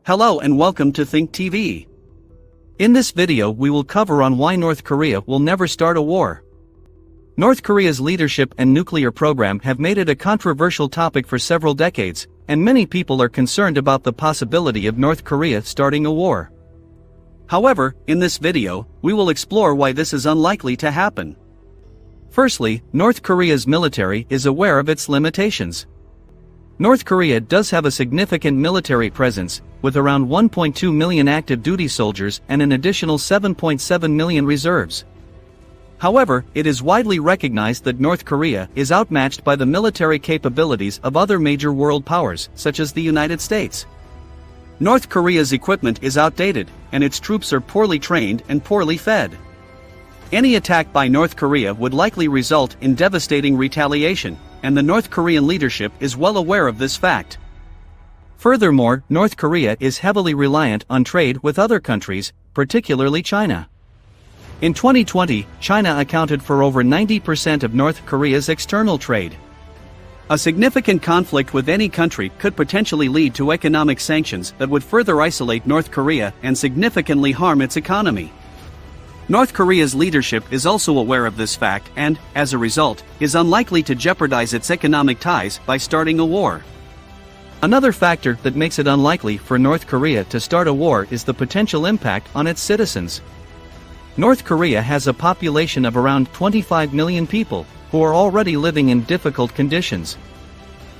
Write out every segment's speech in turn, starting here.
Hello and welcome to Think TV. In this video we will cover on why North Korea will never start a war. North Korea's leadership and nuclear program have made it a controversial topic for several decades, and many people are concerned about the possibility of North Korea starting a war. However, in this video, we will explore why this is unlikely to happen. Firstly, North Korea's military is aware of its limitations. North Korea does have a significant military presence, with around 1.2 million active duty soldiers and an additional 7.7 million reserves. However, it is widely recognized that North Korea is outmatched by the military capabilities of other major world powers, such as the United States. North Korea's equipment is outdated, and its troops are poorly trained and poorly fed. Any attack by North Korea would likely result in devastating retaliation, and the North Korean leadership is well aware of this fact. Furthermore, North Korea is heavily reliant on trade with other countries, particularly China. In 2020, China accounted for over 90% of North Korea's external trade. A significant conflict with any country could potentially lead to economic sanctions that would further isolate North Korea and significantly harm its economy. North Korea's leadership is also aware of this fact and, as a result, is unlikely to jeopardize its economic ties by starting a war. Another factor that makes it unlikely for North Korea to start a war is the potential impact on its citizens. North Korea has a population of around 25 million people, who are already living in difficult conditions.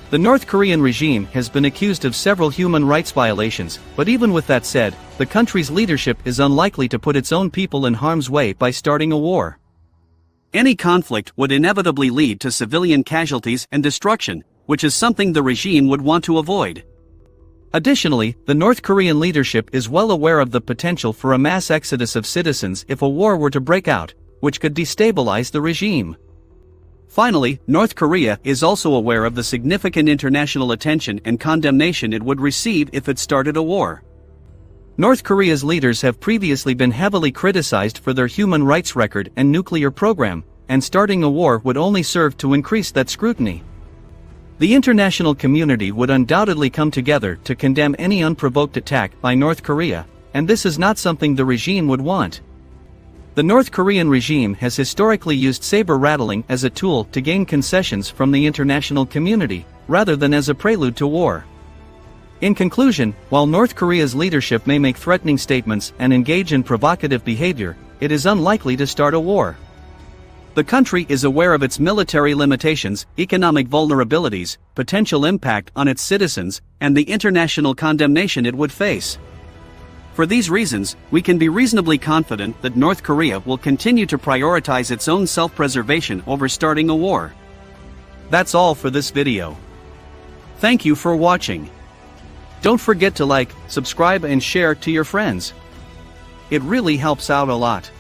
The North Korean regime has been accused of several human rights violations, but even with that said, the country's leadership is unlikely to put its own people in harm's way by starting a war. Any conflict would inevitably lead to civilian casualties and destruction, which is something the regime would want to avoid. Additionally, the North Korean leadership is well aware of the potential for a mass exodus of citizens if a war were to break out, which could destabilize the regime. Finally, North Korea is also aware of the significant international attention and condemnation it would receive if it started a war. North Korea's leaders have previously been heavily criticized for their human rights record and nuclear program, and starting a war would only serve to increase that scrutiny. The international community would undoubtedly come together to condemn any unprovoked attack by North Korea, and this is not something the regime would want. The North Korean regime has historically used saber rattling as a tool to gain concessions from the international community, rather than as a prelude to war. In conclusion, while North Korea's leadership may make threatening statements and engage in provocative behavior, it is unlikely to start a war. The country is aware of its military limitations, economic vulnerabilities, potential impact on its citizens, and the international condemnation it would face. For these reasons, we can be reasonably confident that North Korea will continue to prioritize its own self-preservation over starting a war. That's all for this video. Thank you for watching. Don't forget to like, subscribe and share to your friends. It really helps out a lot.